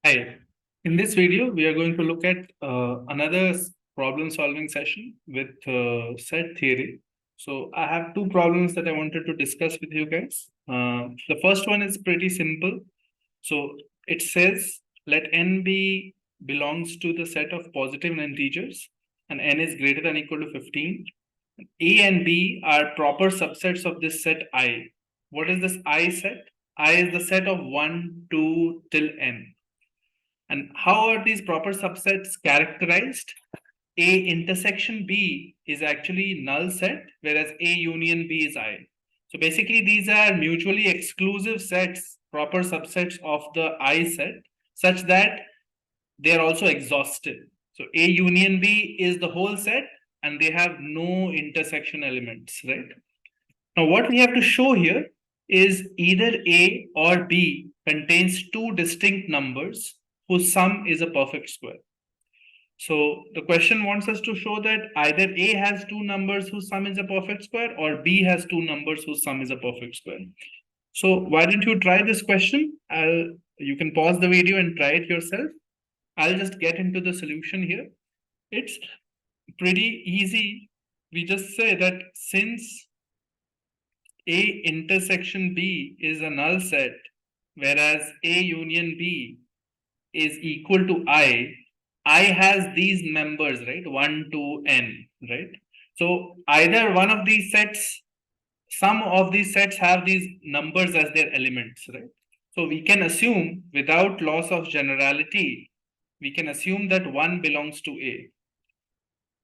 Hi. In this video, we are going to look at another problem solving session with set theory. So I have two problems that I wanted to discuss with you guys. The first one is pretty simple. So it says let n be belongs to the set of positive integers and n is greater than or equal to 15. A and B are proper subsets of this set I. What is this I set? I is the set of 1, 2 till n. And how are these proper subsets characterized? A intersection B is actually null set, whereas A union B is I. So basically, these are mutually exclusive sets, proper subsets of the I set, such that they are also exhaustive. So A union B is the whole set, and they have no intersection elements, right? Now, what we have to show here is either A or B contains two distinct numbers whose sum is a perfect square. So the question wants us to show that either A has two numbers whose sum is a perfect square or B has two numbers whose sum is a perfect square. So why don't you try this question? You can pause the video and try it yourself. I'll just get into the solution here. It's pretty easy. We just say that since A intersection B is a null set, whereas A union B is equal to I has these members, right? 1 to n, right? So either one of these sets, some of these sets have these numbers as their elements, right? So we can assume without loss of generality, we can assume that 1 belongs to A.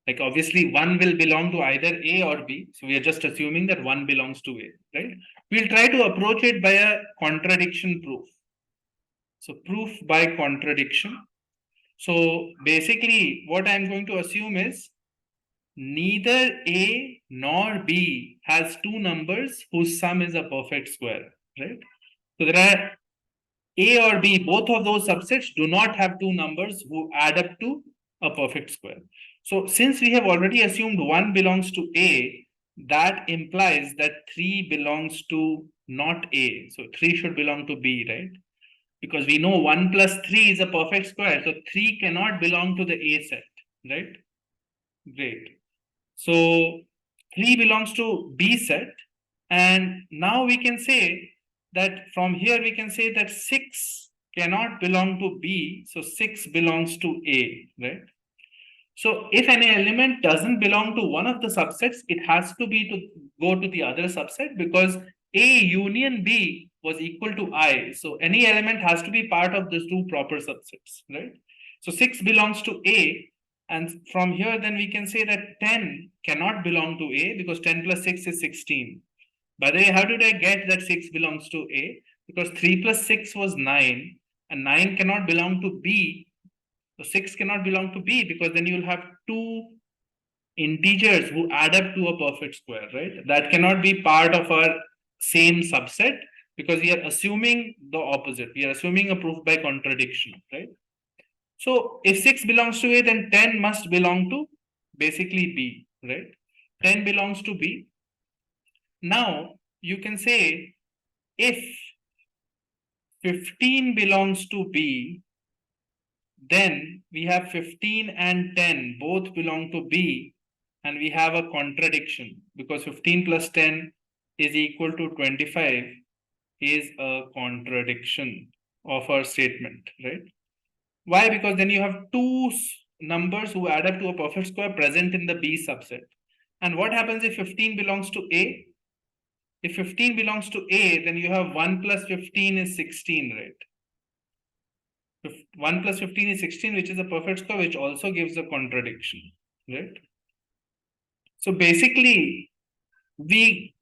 Like obviously 1 will belong to either A or B. So we are just assuming that 1 belongs to A, right? We'll try to approach it by a contradiction proof. So proof by contradiction. So basically what I'm going to assume is neither A nor B has two numbers whose sum is a perfect square, right? So there are A or B, both of those subsets do not have two numbers who add up to a perfect square. So since we have already assumed 1 belongs to A, that implies that 3 belongs to not A. So 3 should belong to B, right? Because we know 1 plus 3 is a perfect square. So 3 cannot belong to the A set, right? Great. So 3 belongs to B set. And now we can say that from here we can say that 6 cannot belong to B. So 6 belongs to A, right? So if an element doesn't belong to one of the subsets, it has to be to go to the other subset because A union B was equal to I. So any element has to be part of these two proper subsets, right? So 6 belongs to A. And from here, then we can say that 10 cannot belong to A because 10 plus 6 is 16. By the way, how did I get that 6 belongs to A? Because 3 plus 6 was 9 and 9 cannot belong to B. So 6 cannot belong to B because then you'll have two integers who add up to a perfect square, right? That cannot be part of our same subset because we are assuming the opposite. We are assuming a proof by contradiction, right? So if 6 belongs to A, then 10 must belong to basically B, right? 10 belongs to B. Now you can say if 15 belongs to B, then we have 15 and 10 both belong to B, and we have a contradiction because 15 plus 10 is equal to 25 is a contradiction of our statement, right? Why? Because then you have two numbers who add up to a perfect square present in the B subset. And what happens if 15 belongs to A? If 15 belongs to A, then you have 1 plus 15 is 16, right? 1 plus 15 is 16, which is a perfect square, which also gives a contradiction, right? So basically, we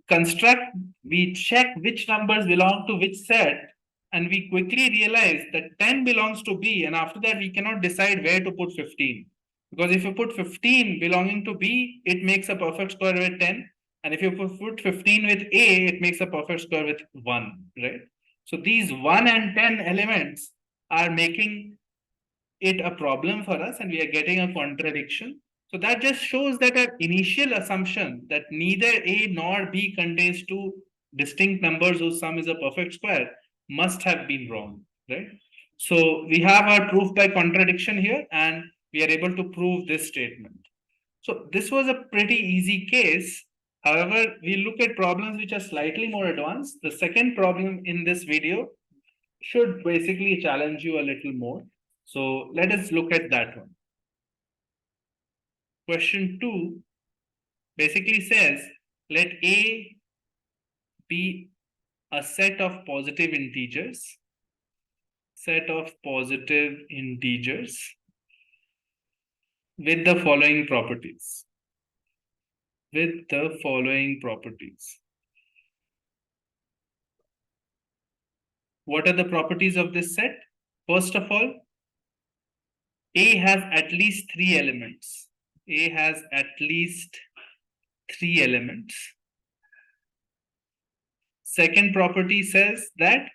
check which numbers belong to which set, and we quickly realize that 10 belongs to B, and after that, we cannot decide where to put 15. Because if you put 15 belonging to B, it makes a perfect square with 10. And if you put 15 with A, it makes a perfect square with 1, right? So these 1 and 10 elements are making it a problem for us and we are getting a contradiction. So that just shows that our initial assumption that neither A nor B contains two distinct numbers whose sum is a perfect square must have been wrong, right? So we have our proof by contradiction here, and we are able to prove this statement. So this was a pretty easy case. However, we look at problems which are slightly more advanced. The second problem in this video should basically challenge you a little more. So let us look at that one. Question 2 basically says, let A be a set of positive integers with the following properties. What are the properties of this set? First of all, A has at least three elements. Second property says that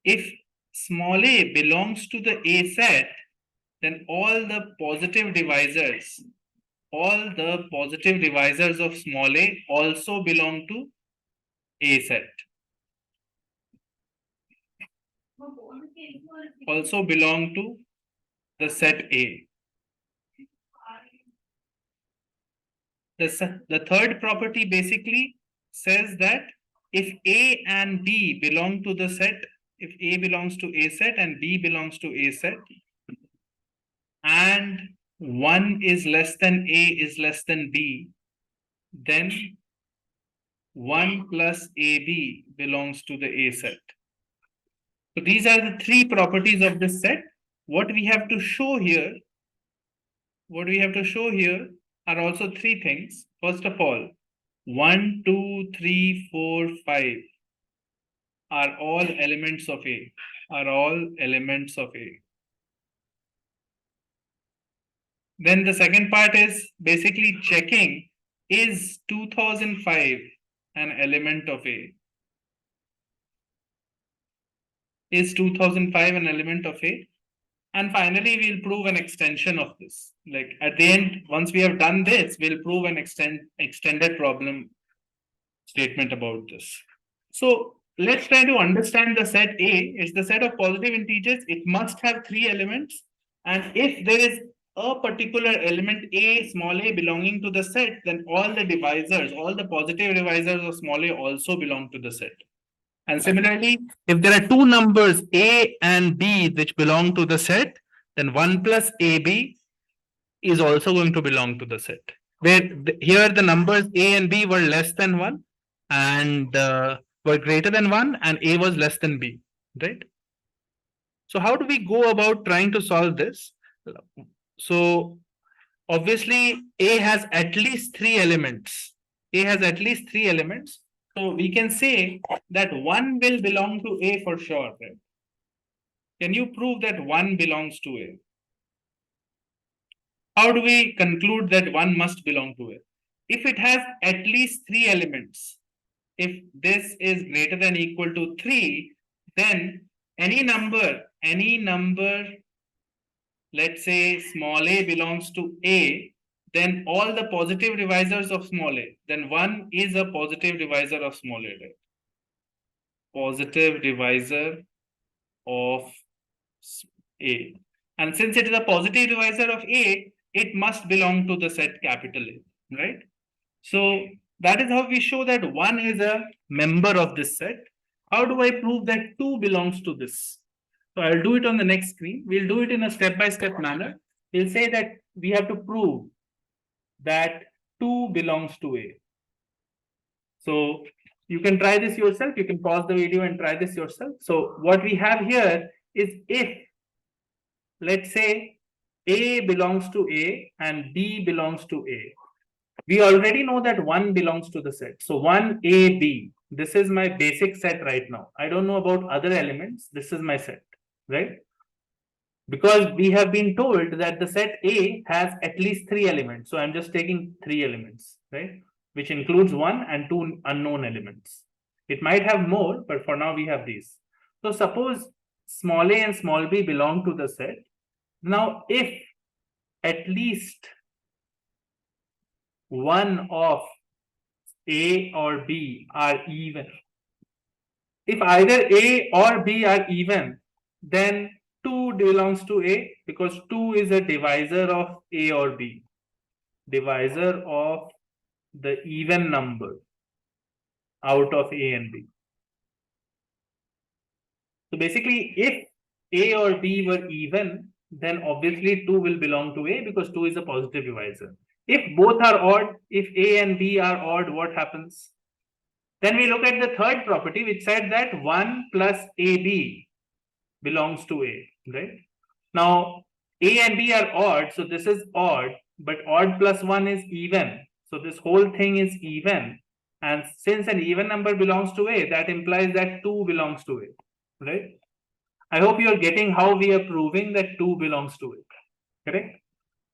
if small a belongs to the A set, then all the positive divisors of small a also belong to A set. Also belong to the set A. The third property basically says that if A and B belong to the set, if A belongs to A set and B belongs to A set, and 1 is less than A is less than B, then 1 plus AB belongs to the A set. So these are the three properties of this set. What we have to show here are also three things. First of all, 1, 2, 3, 4, 5 are all elements of A. Then the second part is basically checking, is 2005 an element of A? Is 2005 an element of A? And finally, we'll prove an extension of this. Like at the end, once we have done this, we'll prove an extended problem statement about this. So let's try to understand the set A. It's the set of positive integers. It must have three elements. And if there is a particular element A, small a belonging to the set, then all the positive divisors of small a also belong to the set. And similarly, if there are two numbers A and B which belong to the set, then 1 plus AB is also going to belong to the set. Here the numbers A and B were less than 1 and were greater than 1 and A was less than B, right? So how do we go about trying to solve this? So obviously A has at least three elements. So we can say that 1 will belong to A for sure, right? Can you prove that 1 belongs to A? How do we conclude that 1 must belong to A? If it has at least three elements, if this is greater than or equal to 3, then any number, let's say small a belongs to A, then all the positive divisors of small a, then 1 is a positive divisor of small a, right? Positive divisor of A. And since it is a positive divisor of A, it must belong to the set capital A, right? So that is how we show that 1 is a member of this set. How do I prove that 2 belongs to this? So I'll do it on the next screen. We'll do it in a step-by-step manner. We'll say that we have to prove that 2 belongs to A. So you can try this yourself. You can pause the video and try this yourself. So what we have here is if, let's say, A belongs to A and B belongs to A. We already know that 1 belongs to the set. So 1AB, this is my basic set right now. I don't know about other elements. This is my set, right? Because we have been told that the set A has at least three elements. So I'm just taking three elements, right? Which includes 1 and 2 unknown elements. It might have more, but for now we have these. So suppose small a and small b belong to the set. Now, if at least one of A or B are even, if either A or B are even, then 2 belongs to A because 2 is a divisor of A or B. Divisor of the even number out of A and B. So basically, if A or B were even, then obviously 2 will belong to A because 2 is a positive divisor. If both are odd, if A and B are odd, what happens? Then we look at the third property, which said that 1 plus AB belongs to A, right? Now, A and B are odd, so this is odd, but odd plus 1 is even. So this whole thing is even. And since an even number belongs to A, that implies that 2 belongs to A, right? I hope you are getting how we are proving that 2 belongs to A, correct?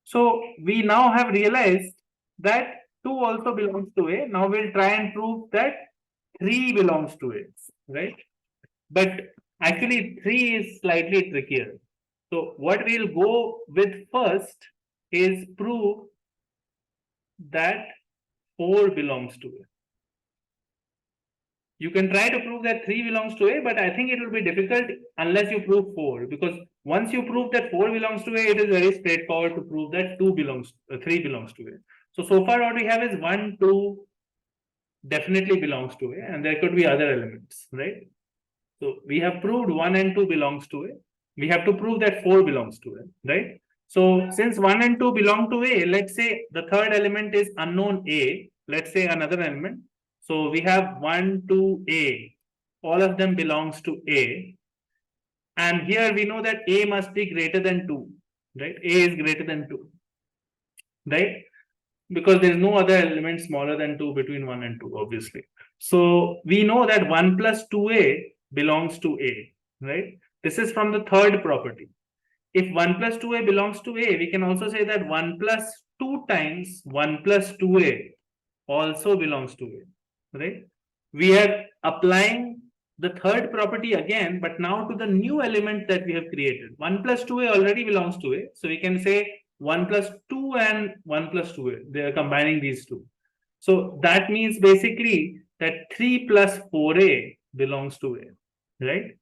So we now have realized that 2 also belongs to A. Now we'll try and prove that 3 belongs to A, right? But actually 3 is slightly trickier. So what we'll go with first is prove that 4 belongs to A. You can try to prove that 3 belongs to A, but I think it will be difficult unless you prove 4, because once you prove that 4 belongs to A, it is very straightforward to prove that 3 belongs to A. So far what we have is 1, 2 definitely belongs to A, and there could be other elements, right? So we have proved 1 and 2 belongs to A. We have to prove that 4 belongs to A, right? So since 1 and 2 belong to A, let's say the third element is unknown A. Let's say another element. So we have 1, 2, A. All of them belongs to A. And here we know that A must be greater than 2, right? A is greater than 2, right? Because there is no other element smaller than 2 between 1 and 2, obviously. So we know that 1 plus 2A belongs to A, right? This is from the third property. If 1 plus 2A belongs to A, we can also say that 1 plus 2 times 1 plus 2A also belongs to A, right? We are applying the third property again, but now to the new element that we have created. 1 plus 2A already belongs to A. So we can say 1 plus 2 and 1 plus 2A. They are combining these two. So that means basically that 3 plus 4A belongs to A, right?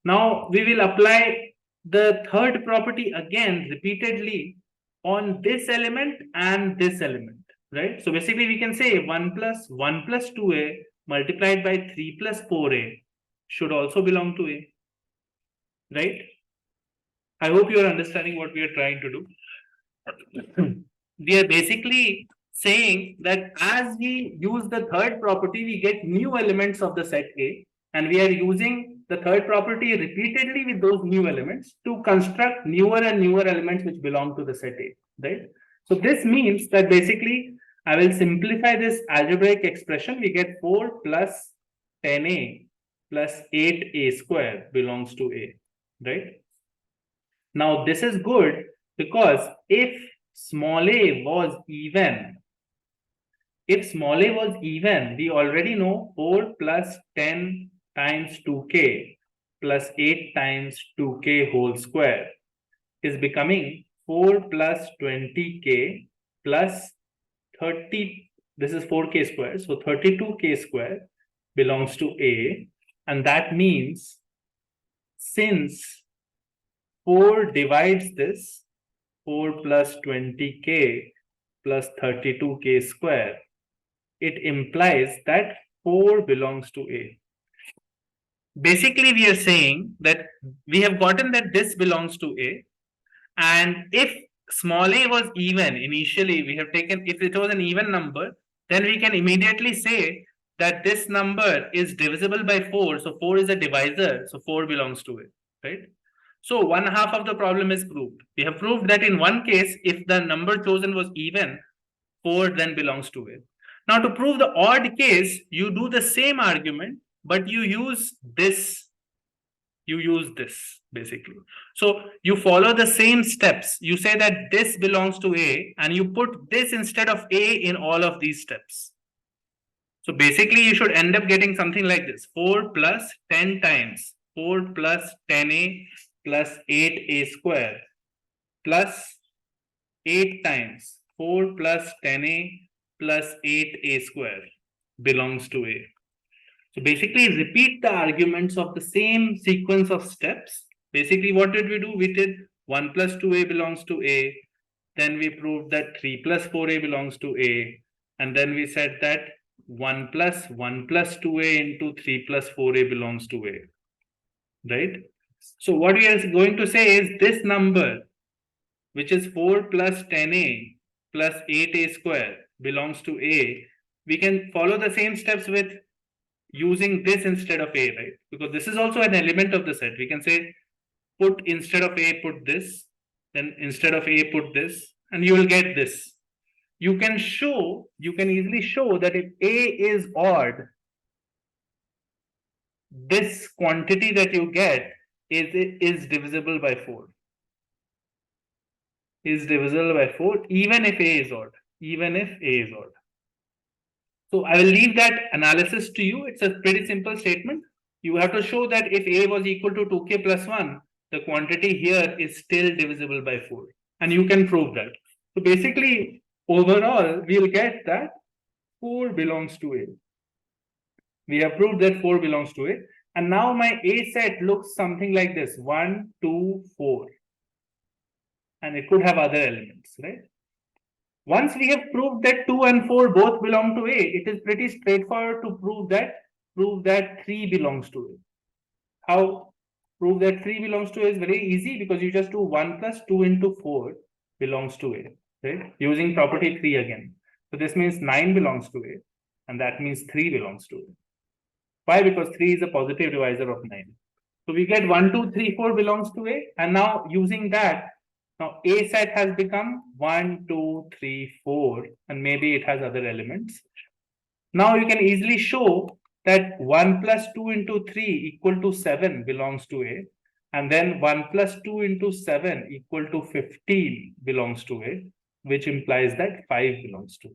Now we will apply the third property again repeatedly on this element and this element, right? So basically we can say 1 plus 2A multiplied by 3 plus 4A should also belong to A, right? I hope you are understanding what we are trying to do. We are basically saying that as we use the third property, we get new elements of the set A, and we are using the third property repeatedly with those new elements to construct newer and newer elements which belong to the set A, right? So this means that basically I will simplify this algebraic expression. We get 4 plus 10A plus 8A square belongs to A, right? Now this is good because if small a was even, we already know 4 plus 10 times 2k plus 8 times 2k whole square is becoming 4 plus 20k plus 30, this is 4k square, so 32k square belongs to A, and that means since 4 divides this, 4 plus 20k plus 32k square, it implies that 4 belongs to A. Basically, we are saying that we have gotten that this belongs to A, and if small a was even, initially we have taken, if it was an even number, then we can immediately say that this number is divisible by 4, so 4 is a divisor, so 4 belongs to A, right? So 1/2 of the problem is proved. We have proved that in one case, if the number chosen was even, 4 then belongs to A. Now to prove the odd case, you do the same argument, but you use this. Basically. So you follow the same steps. You say that this belongs to A, and you put this instead of A in all of these steps. So basically you should end up getting something like this: 4 plus 10 times 4 plus 10A plus 8A square plus 8 times 4 plus 10A plus 8A square belongs to A. So basically repeat the arguments of the same sequence of steps Basically, what did we do? We did 1 plus 2a belongs to A. Then we proved that 3 plus 4a belongs to A. And then we said that 1 plus 2a into 3 plus 4a belongs to A. Right? So what we are going to say is this number, which is 4 plus 10a plus 8a square belongs to A. We can follow the same steps with using this instead of A, right? Because this is also an element of the set. We can say put instead of A, put this, then instead of A, put this, and you will get this. You can easily show that if A is odd, this quantity that you get is divisible by 4. Is divisible by 4, even if A is odd. Even if A is odd. So I will leave that analysis to you. It's a pretty simple statement. You have to show that if A was equal to 2k plus 1, the quantity here is still divisible by 4. And you can prove that. So basically, overall, we'll get that 4 belongs to A. We have proved that 4 belongs to A. And now my A set looks something like this: 1, 2, 4. And it could have other elements, right? Once we have proved that 2 and 4 both belong to A, it is pretty straightforward to prove that 3 belongs to A. How? Prove that 3 belongs to A is very easy, because you just do 1 plus 2 into 4 belongs to A, right? Using property 3 again. So this means 9 belongs to A, and that means 3 belongs to A. Why? Because 3 is a positive divisor of 9. So we get 1, 2, 3, 4 belongs to A, and now using that, now A set has become 1, 2, 3, 4, and maybe it has other elements. Now you can easily show that 1 plus 2 into 3 equal to 7 belongs to A, and then 1 plus 2 into 7 equal to 15 belongs to A, which implies that 5 belongs to A.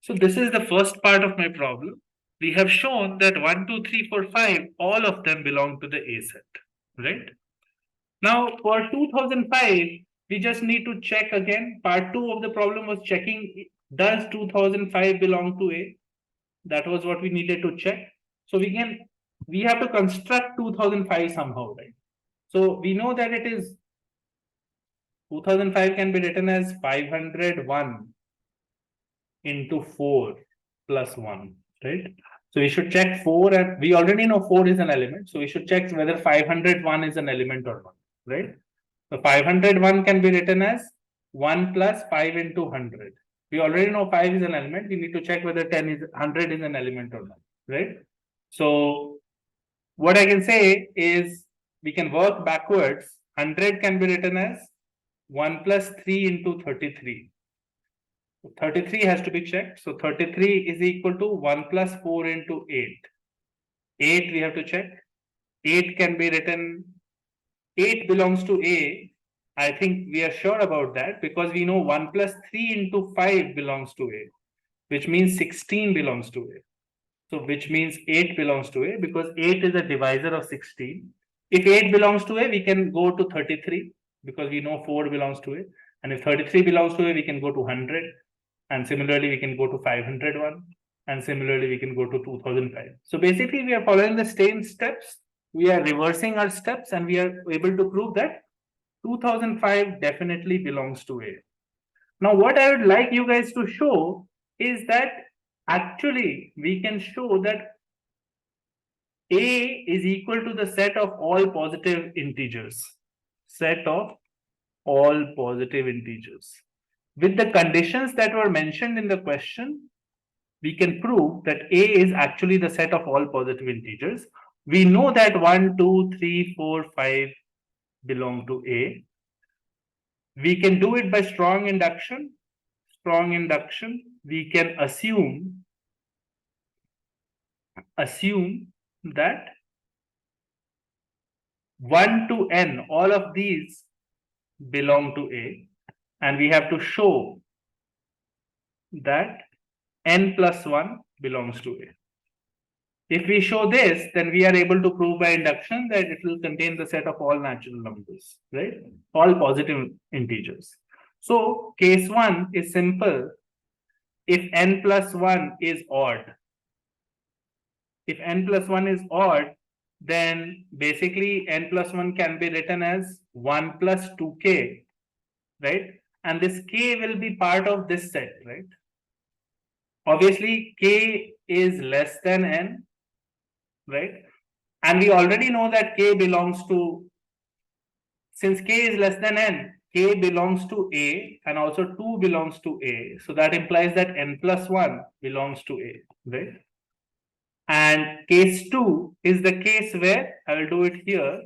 So this is the first part of my problem. We have shown that 1, 2, 3, 4, 5, all of them belong to the A set, right? Now for 2005, we just need to check again. Part 2 of the problem was checking, does 2005 belong to A? That was what we needed to check. So we have to construct 2005 somehow, right? So we know that it is 2005 can be written as 501 into 4 plus 1, right? So we should check 4, and we already know 4 is an element. So we should check whether 501 is an element or not, right? So 501 can be written as 1 plus 5 into 100. We already know 5 is an element. We need to check whether 100 is an element or not, right? So what I can say is we can work backwards. 100 can be written as 1 plus 3 into 33. 33 has to be checked. So 33 is equal to 1 plus 4 into 8. 8 we have to check. 8 can be written, 8 belongs to A. I think we are sure about that, because we know 1 plus 3 into 5 belongs to A, which means 16 belongs to A. So which means 8 belongs to A, because 8 is a divisor of 16. If 8 belongs to A, we can go to 33, because we know 4 belongs to A. And if 33 belongs to A, we can go to 100. And similarly, we can go to 501. And similarly, we can go to 2005. So basically, we are following the same steps. We are reversing our steps, and we are able to prove that 2005 definitely belongs to A. Now, what I would like you guys to show is that actually we can show that A is equal to the set of all positive integers. Set of all positive integers. With the conditions that were mentioned in the question, we can prove that A is actually the set of all positive integers. We know that 1, 2, 3, 4, 5 belong to A. We can do it by strong induction. Strong induction, we can assume that 1 to n, all of these belong to A, and we have to show that n plus 1 belongs to A. If we show this, then we are able to prove by induction that it will contain the set of all natural numbers, right? All positive integers. So case 1 is simple. If n plus 1 is odd, if n plus 1 is odd, then basically n plus 1 can be written as 1 plus 2k, right? And this k will be part of this set, right? Obviously, k is less than n, right? And we already know that k belongs to, since k is less than n, k belongs to A and also 2 belongs to A. So that implies that n plus 1 belongs to A, right? And case 2 is the case where, I will do it here.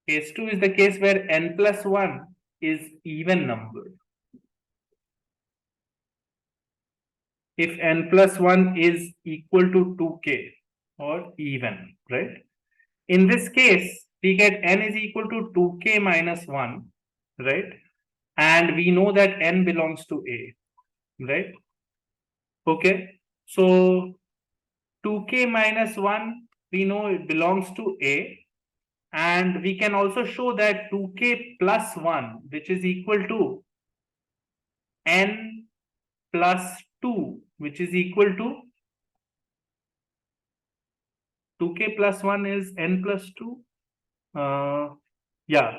Case 2 is the case where n plus 1 is even numbered. If n plus 1 is equal to 2k or even, right? In this case, we get n is equal to 2k minus 1, right? And we know that n belongs to A, right? Okay, so 2k minus 1, we know it belongs to A, and we can also show that 2k plus 1, which is equal to n plus 2, which is equal to 2k plus 1 is n plus 2. Yeah,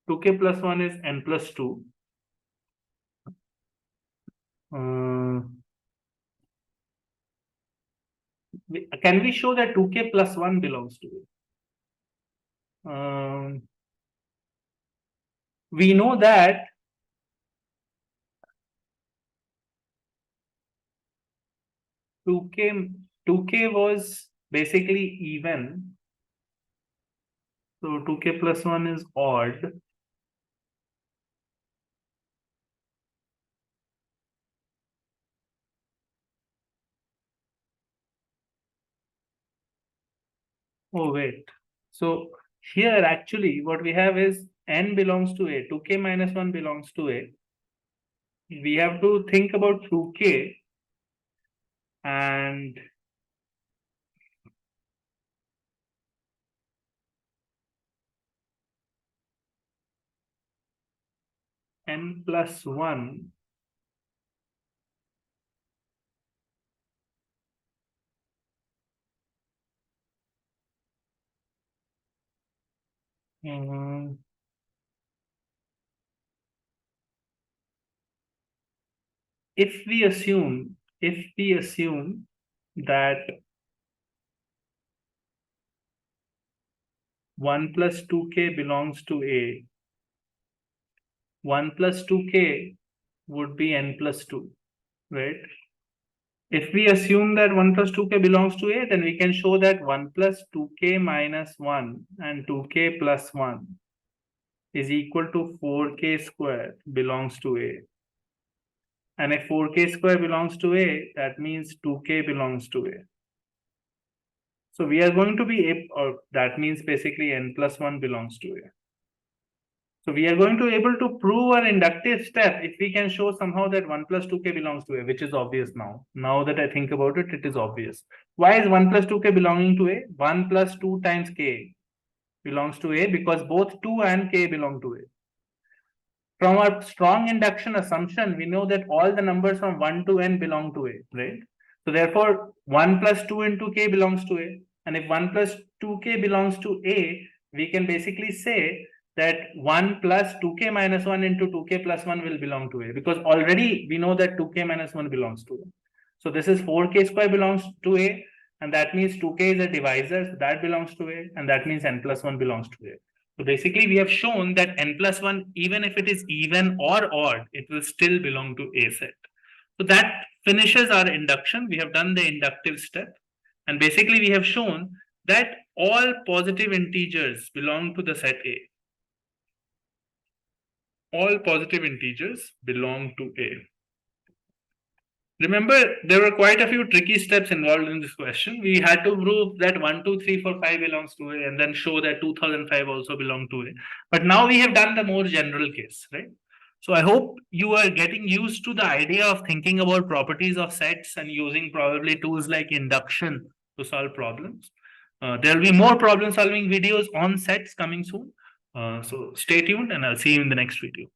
2k plus 1 is n plus 2. Can we show that 2k plus 1 belongs to it? We know that 2k was basically even. So 2k plus 1 is odd. Oh, wait. So here actually what we have is n belongs to A. 2k minus 1 belongs to A. We have to think about 2k and n plus 1. If we assume that 1 plus 2k belongs to A, 1 plus 2k would be n plus 2, right? If we assume that 1 plus 2k belongs to A, then we can show that 1 plus 2k minus 1 and 2k plus 1 is equal to 4k square belongs to A. And if 4k square belongs to A, that means 2k belongs to A. So we are going to be, or that means basically n plus 1 belongs to A. So we are going to be able to prove our inductive step if we can show somehow that 1 plus 2k belongs to A, which is obvious now. Now that I think about it, it is obvious. Why is 1 plus 2k belonging to A? 1 plus 2 times k belongs to A because both 2 and k belong to A. From our strong induction assumption, we know that all the numbers from 1 to n belong to A, right? So therefore, 1 plus 2 into k belongs to A. And if 1 plus 2k belongs to A, we can basically say that 1 plus 2k minus 1 into 2k plus 1 will belong to A, because already we know that 2k minus 1 belongs to A. So this is 4k square belongs to A, and that means 2k is a divisor, so that belongs to A, and that means n plus 1 belongs to A. So basically, we have shown that n plus 1, even if it is even or odd, it will still belong to A set. So that finishes our induction. We have done the inductive step. And basically, we have shown that all positive integers belong to the set A. All positive integers belong to A. Remember, there were quite a few tricky steps involved in this question. We had to prove that 1, 2, 3, 4, 5 belongs to A and then show that 2005 also belong to A. But now we have done the more general case, right? So I hope you are getting used to the idea of thinking about properties of sets and using probably tools like induction to solve problems. There will be more problem solving videos on sets coming soon. So stay tuned and I'll see you in the next video.